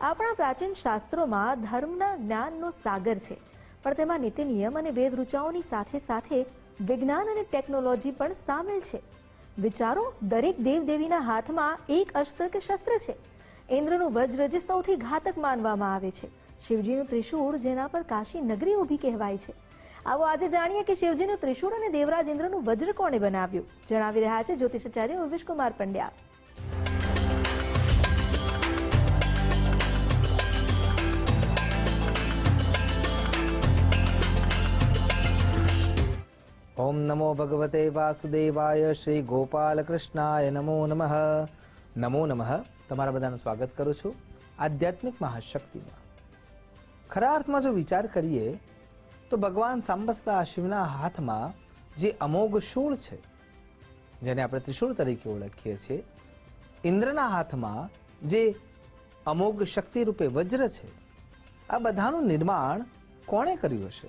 આપણા પ્રાચીન શાસ્ત્રોમાં ધર્મના જ્ઞાનનો સાગર છે, પણ તેમાં નીતિ નિયમ અને વેદ ઋચાઓની સાથે સાથે વિજ્ઞાન અને ટેકનોલોજી પણ સામેલ છે. વિચારો, દરેક દેવદેવીના હાથમાં એક અસ્ત્ર કે શસ્ત્ર છે. ઇન્દ્રનું વજ્ર જે સૌથી ઘાતક માનવામાં આવે છે, શિવજીનું ત્રિશૂળ જેના પર કાશી નગરી ઊભી કહેવાય છે. આવો આજે જાણીએ કે શિવજીનું ત્રિશૂળ અને દેવરાજ ઇન્દ્રનું વજ્ર કોણે બનાવ્યું. જણાવી રહ્યા છે જ્યોતિષાચાર્ય ઉર્વિશકુમાર પંડ્યા. ઓમ નમો ભગવતે વાસુદેવાય. શ્રી ગોપાલ કૃષ્ણાય નમો નમઃ. નમો નમઃ. તમારા બધાનું સ્વાગત કરું છું આધ્યાત્મિક મહાશક્તિમાં. ખરા અર્થમાં જો વિચાર કરીએ તો ભગવાન સાંબસતા શિવના હાથમાં જે અમોઘ શૂળ છે, જેને આપણે ત્રિશૂળ તરીકે ઓળખીએ છીએ, ઇન્દ્રના હાથમાં જે અમોઘ શક્તિ રૂપે વજ્ર છે, આ બધાનું નિર્માણ કોણે કર્યું હશે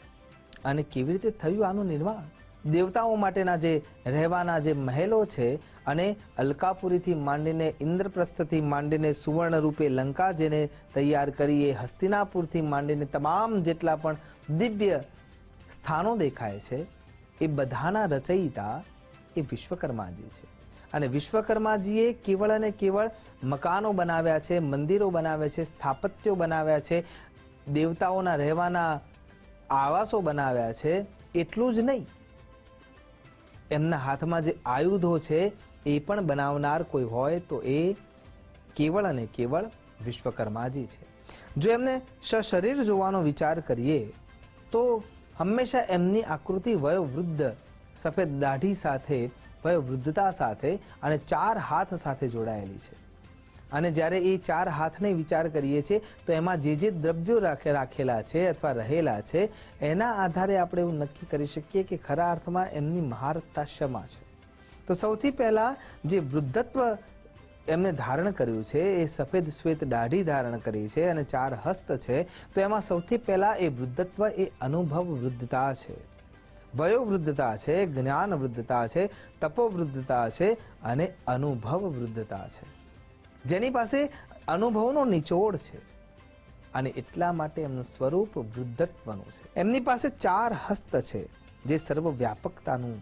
અને કેવી રીતે થયું આનું નિર્માણ? દેવતાઓ માટેના જે રહેવાના જે મહેલો છે, અને અલકાપુરીથી માંડીને ઇન્દ્રપ્રસ્થથી માંડીને સુવર્ણ રૂપે લંકા જેને તૈયાર કરી, એ હસ્તિનાપુરથી માંડીને તમામ જેટલા પણ દિવ્ય સ્થાનો દેખાય છે, એ બધાના રચયિતા એ વિશ્વકર્માજી છે. અને વિશ્વકર્માજીએ કેવળ અને કેવળ મકાનો બનાવ્યા છે, મંદિરો બનાવ્યા છે, સ્થાપત્યો બનાવ્યા છે, દેવતાઓના રહેવાના આવાસો બનાવ્યા છે. એટલું જ નહીં, એમના હાથમાં જે આયુધો છે એ પણ બનાવનાર કોઈ હોય તો એ કેવળ અને કેવળ વિશ્વકર્માજી છે. જો એમને સશરીર જોવાનો વિચાર કરીએ તો હંમેશા એમની આકૃતિ વયોવૃદ્ધ, સફેદ દાઢી સાથે, વયોવૃદ્ધતા સાથે અને 4 હાથ સાથે જોડાયેલી છે. અને જ્યારે એ 4 હાથને વિચાર કરીએ છીએ તો એમાં જે દ્રવ્યો રાખેલા છે અથવા રહેલા છે, એના આધારે આપણે એવું નક્કી કરી શકીએ કે ખરા અર્થમાં એમની મહારથતા શેમાં છે. તો સૌથી પહેલા જે વૃદ્ધત્વ એમને ધારણ કર્યું છે, એ સફેદ શ્વેત દાઢી ધારણ કરી છે અને 4 હસ્ત છે, તો એમાં સૌથી પહેલા એ વૃદ્ધત્વ એ અનુભવ વૃદ્ધતા છે, વયોવૃદ્ધતા છે, જ્ઞાન વૃદ્ધતા છે, તપોવૃદ્ધતા છે અને અનુભવ વૃદ્ધતા છે, જેની પાસે અનુભવનો નિચોડ છે. અને એટલા માટે એમનું સ્વરૂપ વૃદ્ધત્વનું છે. એમની પાસે 4 હસ્ત છે જે સર્વવ્યાપકતાનું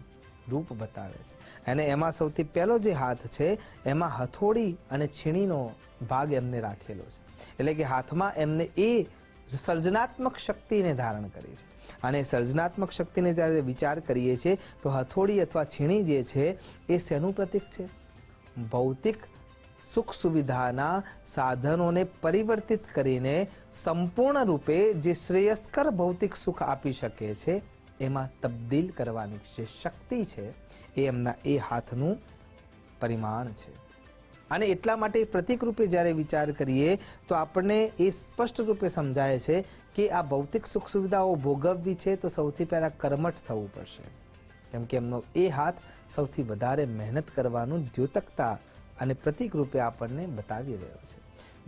રૂપ બતાવે છે. અને એમાં સૌથી પહેલો જે હાથ છે, એમાં હથોડી અને છીણીનો ભાગ એમને રાખેલો છે. એટલે કે હાથમાં એમને એ સર્જનાત્મક શક્તિને ધારણ કરી છે. અને સર્જનાત્મક શક્તિને જ્યારે વિચાર કરીએ છીએ તો હથોડી અથવા છીણી જે છે એ શેનું પ્રતીક છે? ભૌતિક સુખ સુવિધાના સાધનોને પરિવર્તિત કરીને સંપૂર્ણ રૂપે જે શ્રેયસ્કર ભૌતિક સુખ આપી શકે છે એમાં તબદીલ કરવાની જે શક્તિ છે, એ એમના એ હાથનું પરિમાણ છે. અને એટલા માટે પ્રતીક રૂપે જ્યારે વિચાર કરીએ તો આપણને એ સ્પષ્ટ રૂપે સમજાય છે કે આ ભૌતિક સુખ સુવિધાઓ ભોગવવી છે તો સૌથી પહેલાં કર્મઠ થવું પડશે, કેમ કે એમનો એ હાથ સૌથી વધારે મહેનત કરવાનું દ્યોતકતા અને પ્રતીક રૂપે આપણને બતાવી રહ્યો છે.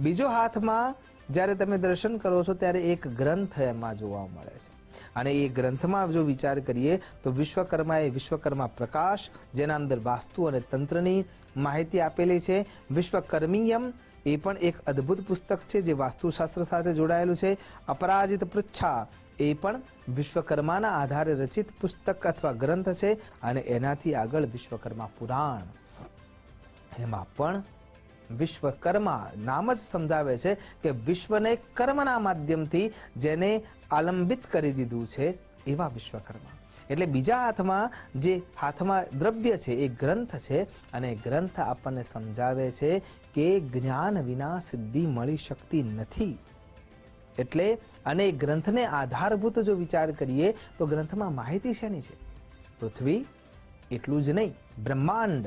બીજો હાથમાં જ્યારે તમે દર્શન કરો છો ત્યારે એક ગ્રંથ એમાં જોવા મળે છે. અને એ ગ્રંથમાં જો વિચાર કરીએ તો વિશ્વકર્માએ વિશ્વકર્મા પ્રકાશ, જેના અંદર વાસ્તુ અને તંત્રની માહિતી આપેલી છે. વિશ્વકર્મીયમ એ પણ એક અદ્ભુત પુસ્તક છે જે વાસ્તુશાસ્ત્ર સાથે જોડાયેલું છે. અપરાજિત પૃચ્છા એ પણ વિશ્વકર્માના આધારે રચિત પુસ્તક અથવા ગ્રંથ છે. અને એનાથી આગળ વિશ્વકર્મા પુરાણ, એમાં પણ વિશ્વકર્મા નામ જ સમજાવે છે કે વિશ્વને કર્મના માધ્યમથી જેને આલંબિત કરી દીધું છે એવા વિશ્વકર્મા. એટલે બીજા હાથમાં દ્રવ્ય છે એ ગ્રંથ છે. અને ગ્રંથ આપણને સમજાવે છે કે જ્ઞાન વિના સિદ્ધિ મળી શકતી નથી. એટલે અને ગ્રંથને આધારભૂત જો વિચાર કરીએ તો ગ્રંથમાં માહિતી શેની છે? પૃથ્વી, એટલું જ નહીં, બ્રહ્માંડ.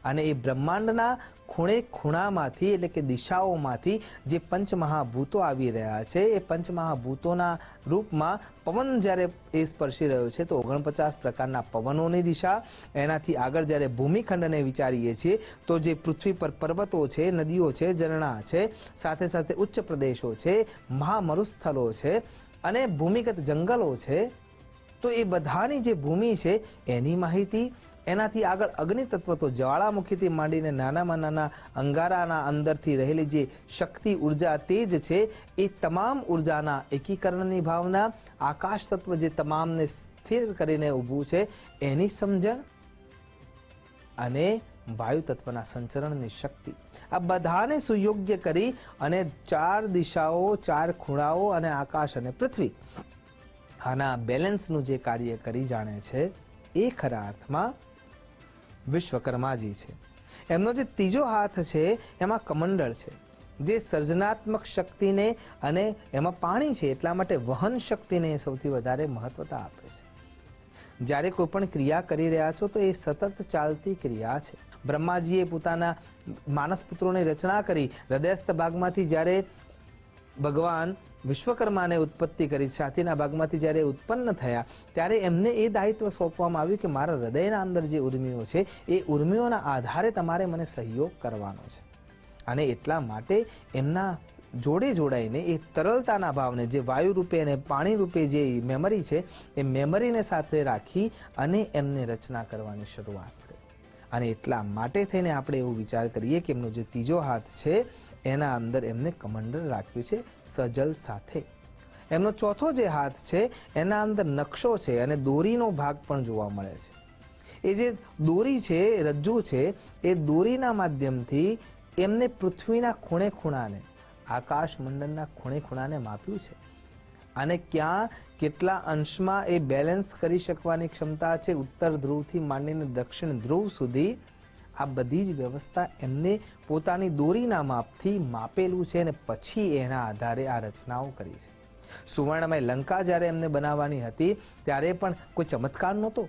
અને એ બ્રહ્માંડના ખૂણે ખૂણામાંથી, એટલે કે દિશાઓમાંથી જે પંચમહાભૂતો આવી રહ્યા છે, એ પંચમહાભૂતોના રૂપમાં પવન જ્યારે એ સ્પર્શી રહ્યો છે તો 49 પ્રકારના પવનોની દિશા. એનાથી આગળ જ્યારે ભૂમિખંડને વિચારીએ છીએ તો જે પૃથ્વી પર પર્વતો છે, નદીઓ છે, ઝરણા છે, સાથે સાથે ઉચ્ચ પ્રદેશો છે, મહામરુસ્થળો છે અને ભૂમિગત જંગલો છે, તો એ બધાની જે ભૂમિ છે એની માહિતી એનાથી આગળ અગ્નિ તત્વ તો જ્વાળામુખીથી માંડીને નાનામાં નાના અંગારાના અંદરથી રહેલી જે શક્તિ ઉર્જા તેજ છે, એ તમામ ઉર્જાના એકીકરણની ભાવના, આકાશ તત્વ જે તમામને સ્થિર કરીને ઊભું છે એની સમજણ અને વાયુ તત્વના સંચરણની શક્તિ, આ બધાને સુયોગ્ય કરી અને 4 દિશાઓ, 4 ખૂણાઓ અને આકાશ અને પૃથ્વી આના બેલેન્સનું જે કાર્ય કરી જાણે છે એ ખરા અર્થમાં વિશ્વકર્માજી છે. એમનો જે ત્રીજો હાથ છે એમાં કમંડળ છે, જે સર્જનાત્મક શક્તિને અને એમાં પાણી છે એટલા માટે વહન શક્તિને સૌથી વધારે મહત્વતા આપે છે. જ્યારે કોઈ પણ ક્રિયા કરી રહ્યા છો તો એ સતત ચાલતી ક્રિયા છે. બ્રહ્માજીએ પોતાના માનસ પુત્રોની રચના કરી, હૃદયસ્થ ભાગમાંથી જ્યારે ભગવાન વિશ્વકર્માને ઉત્પત્તિ કરી, છાતીના ભાગમાંથી જ્યારે ઉત્પન્ન થયા ત્યારે એમને એ દાયિત્વ સોંપવામાં આવ્યું કે મારા હૃદયના અંદર જે ઉર્મિઓ છે એ ઉર્મિઓના આધારે તમારે મને સહયોગ કરવાનો છે. અને એટલા માટે એમના જોડે જોડાઈને એ તરલતાના ભાવને, જે વાયુ રૂપે અને પાણી રૂપે જે મેમરી છે એ મેમરીને સાથે રાખી અને એમને રચના કરવાની શરૂઆત કરી. અને એટલા માટે થઈને આપણે એવું વિચાર કરીએ કે એમનો જે ત્રીજો હાથ છે એના અંદર એમને કમંડળ રાખ્યું છે સજલ સાથે. એમનો ચોથો જે હાથ છે એના અંદર નકશો છે અને દોરીનો ભાગ પણ જોવા મળે છે. એ જે દોરી છે, રજ્જુ છે, એ દોરીના માધ્યમથી એમને પૃથ્વીના ખૂણે ખૂણાને, આકાશ મંડળના ખૂણે ખૂણાને માપ્યું છે. અને ક્યાં કેટલા અંશમાં એ બેલેન્સ કરી શકવાની ક્ષમતા છે, ઉત્તર ધ્રુવથી માંડીને દક્ષિણ ધ્રુવ સુધી આ બધી જ વ્યવસ્થા એમને પોતાની દોરીના માપથી માપેલું છે અને પછી એના આધારે આ રચનાઓ કરી છે. સુવર્ણમય લંકા જ્યારે એમને બનાવવાની હતી ત્યારે પણ કોઈ ચમત્કાર નહોતો,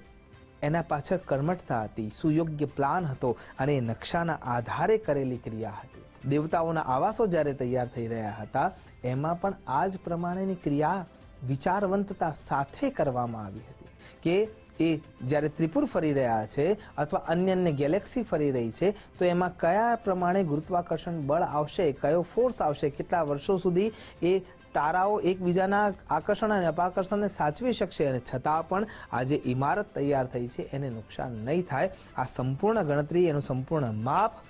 એના પાછળ કર્મઠતા હતી, સુયોગ્ય પ્લાન હતો અને એ નકશાના આધારે કરેલી ક્રિયા હતી. દેવતાઓના આવાસો જ્યારે તૈયાર થઈ રહ્યા હતા એમાં પણ આ જ પ્રમાણેની ક્રિયા વિચારવંતતા સાથે કરવામાં આવી હતી કે એ જ્યારે ત્રિપુર ફરી રહ્યા છે અથવા અન્ય ગેલેક્સી ફરી રહી છે તો એમાં કયા પ્રમાણે ગુરુત્વાકર્ષણ બળ આવશે, કયો ફોર્સ આવશે, કેટલા વર્ષો સુધી એ તારાઓ એકબીજાના આકર્ષણ અને અપાકર્ષણને સાચવી શકશે અને છતાં પણ આ જે ઇમારત તૈયાર થઈ છે એને નુકસાન નહીં થાય. આ સંપૂર્ણ ગણતરી, એનું સંપૂર્ણ માપ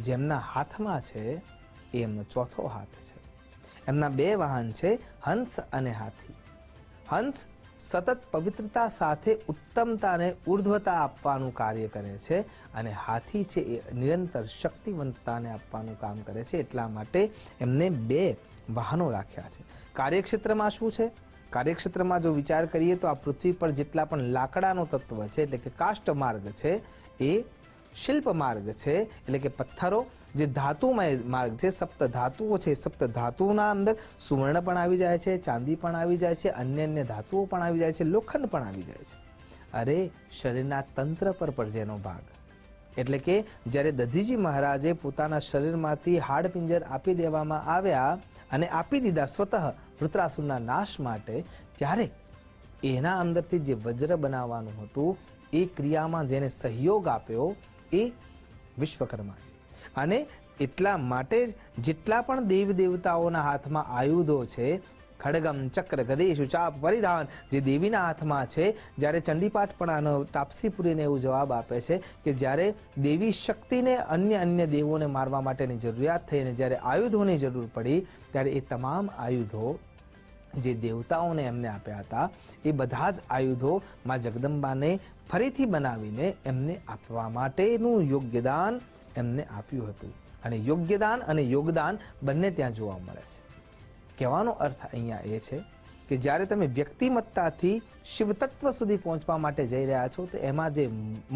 જેમના હાથમાં છે એ એમનો ચોથો હાથ છે. એમના 2 વાહન છે, હંસ અને હાથી. હંસ સતત પવિત્રતા સાથે ઉત્તમતાને ઉર્ધ્વતા આપવાનું કાર્ય કરે છે અને હાથી છે એ નિરંતર શક્તિવંતતાને આપવાનું કામ કરે છે. એટલા માટે એમને 2 વાહનો રાખ્યા છે. કાર્યક્ષેત્રમાં શું છે? કાર્યક્ષેત્રમાં જો વિચાર કરીએ તો આ પૃથ્વી પર જેટલા પણ લાકડાનો તત્વ છે એટલે કે કાષ્ટ માર્ગ છે, એ શિલ્પ માર્ગ છે એટલે કે પથ્થરો, જે ધાતુમય માર્ગ છે, સપ્ત ધાતુઓ છે, સપ્ત ધાતુઓના અંદર સુવર્ણ પણ આવી જાય છે, ચાંદી પણ આવી જાય છે, અન્ય ધાતુઓ પણ આવી જાય છે, લોખંડ પણ આવી જાય છે. અરે શરીરના તંત્ર પર જેનો ભાગ, એટલે કે જ્યારે દધીજી મહારાજે પોતાના શરીરમાંથી હાડપિંજર આપી દેવામાં આવ્યા અને આપી દીધા સ્વતઃ વૃત્રાસુરના નાશ માટે, ત્યારે એના અંદરથી જે વજ્ર બનાવવાનું હતું એ ક્રિયામાં જેને સહયોગ આપ્યો એ વિશ્વકર્મા. અને એટલા માટે જ જેટલા પણ દેવ દેવતાઓના હાથમાં આયુધો છે, ખડગમ, ચક્ર, ગદેશુ, ચાપ, પરિધાન, જે દેવીના હાથમાં છે, જ્યારે ચંડીપાઠ પણ આનો તાપસીપુરીને એવું જવાબ આપે છે કે જ્યારે દેવી શક્તિને અન્ય દેવોને મારવા માટેની જરૂરિયાત થઈ અને જ્યારે આયુધોની જરૂર પડી ત્યારે એ તમામ આયુધો જે દેવતાઓને એમને આપ્યા હતા એ બધા જ આયુધો માં જગદંબાને ફરીથી બનાવીને એમને આપવા માટેનું યોગ્યદાન એમને આપ્યું હતું. અને યોગ્યદાન અને યોગદાન બંને ત્યાં જોવા મળે છે. કહેવાનો અર્થ અહીંયા એ છે કે જ્યારે તમે વ્યક્તિમત્તાથી શિવતત્વ સુધી પહોંચવા માટે જઈ રહ્યા છો તો એમાં જે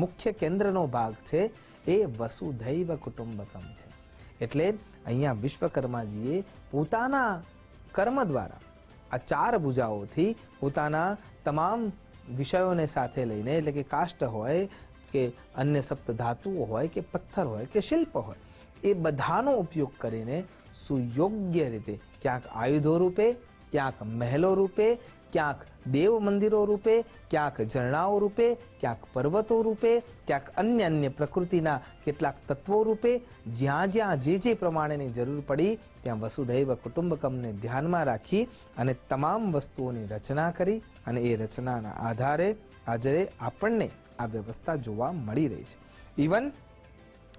મુખ્ય કેન્દ્રનો ભાગ છે એ વસુધૈવ કુટુંબકમ છે. એટલે અહીંયા વિશ્વકર્માજીએ પોતાના કર્મ દ્વારા આ 4 ભુજાઓથી પોતાના તમામ વિષયોને સાથે લઈને, એટલે કે કાષ્ટ હોય કે અન્ય સપ્ત ધાતુઓ હોય કે પથ્થર હોય કે શિલ્પ હોય, એ બધાનો ઉપયોગ કરીને સુયોગ્ય રીતે ક્યાંક આયુધો રૂપે, ક્યાંક મહેલો રૂપે, ક્યાંક દેવ મંદિરો રૂપે, ક્યાંક ઝરણાઓ રૂપે, ક્યાંક પર્વતો રૂપે, ક્યાંક અન્ય પ્રકૃતિના કેટલાક તત્વો રૂપે, જ્યાં જ્યાં જે પ્રમાણેની જરૂર પડી ત્યાં વસુધૈવ કુટુંબકમને ધ્યાનમાં રાખી અને તમામ વસ્તુઓની રચના કરી અને એ રચનાના આધારે આજે આપણને આ વ્યવસ્થા જોવા મળી રહી છે. ઇવન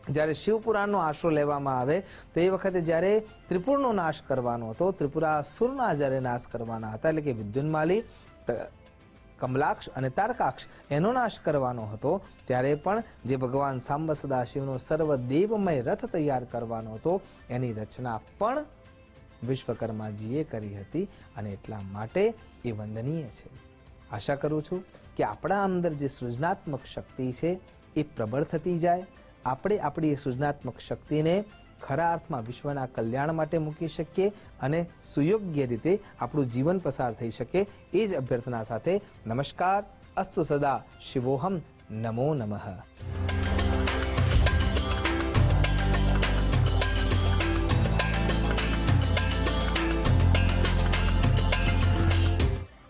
જ્યારે શિવપુરાણનો આશરો લેવામાં આવે તો એ વખતે જ્યારે ત્રિપુરનો નાશ કરવાનો હતો, ત્રિપુરાસુરના જ્યારે નાશ કરવાના હતા, એટલે કે વિદ્યુન્માલી, કમલાક્ષ અને તારકાક્ષ એનો નાશ કરવાનો હતો, ત્યારે પણ જે ભગવાન સાંબ સદાશિવનો સર્વદેવમય રથ તૈયાર કરવાનો હતો એની રચના પણ વિશ્વકર્માજીએ કરી હતી અને એટલા માટે એ વંદનીય છે. આશા કરું છું કે આપણા અંદર જે સૃજનાત્મક શક્તિ છે એ પ્રબળ થતી જાય, આપણે આપણી એ સૃજનાત્મક શક્તિને ખરા અર્થમાં વિશ્વના કલ્યાણ માટે મૂકી શકીએ અને સુયોગ્ય રીતે આપણું જીવન પસાર થઈ શકે, એ જ અભ્યર્થના સાથે નમસ્કાર. અસ્તુ સદા શિવોહમ. નમો નમઃ.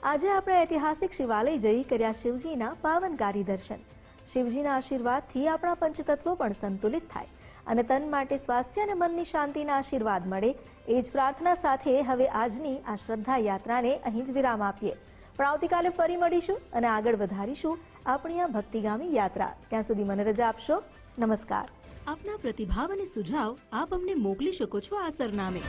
આજે આપણે ઐતિહાસિક શિવાલય જઈ કર્યા શિવજીના પાવનકારી દર્શન. શિવજીના આશીર્વાદથી આપણા પંચતત્વો પણ સંતુલિત થાય અને તન માટે સ્વાસ્થ્ય અને મનની શાંતિના આશીર્વાદ મળે, એ જ પ્રાર્થના સાથે હવે આજની આ શ્રદ્ધા યાત્રાને અહીં જ વિરામ આપીએ. પણ આવતીકાલે ફરી મળીશું અને આગળ વધારીશું આપણી આ ભક્તિગામી યાત્રા. ત્યાં સુધી મને રજા આપશો. નમસ્કાર. આપના પ્રતિભાવ અને સુઝાવ આપ અમને મોકલી શકો છો આ સરનામે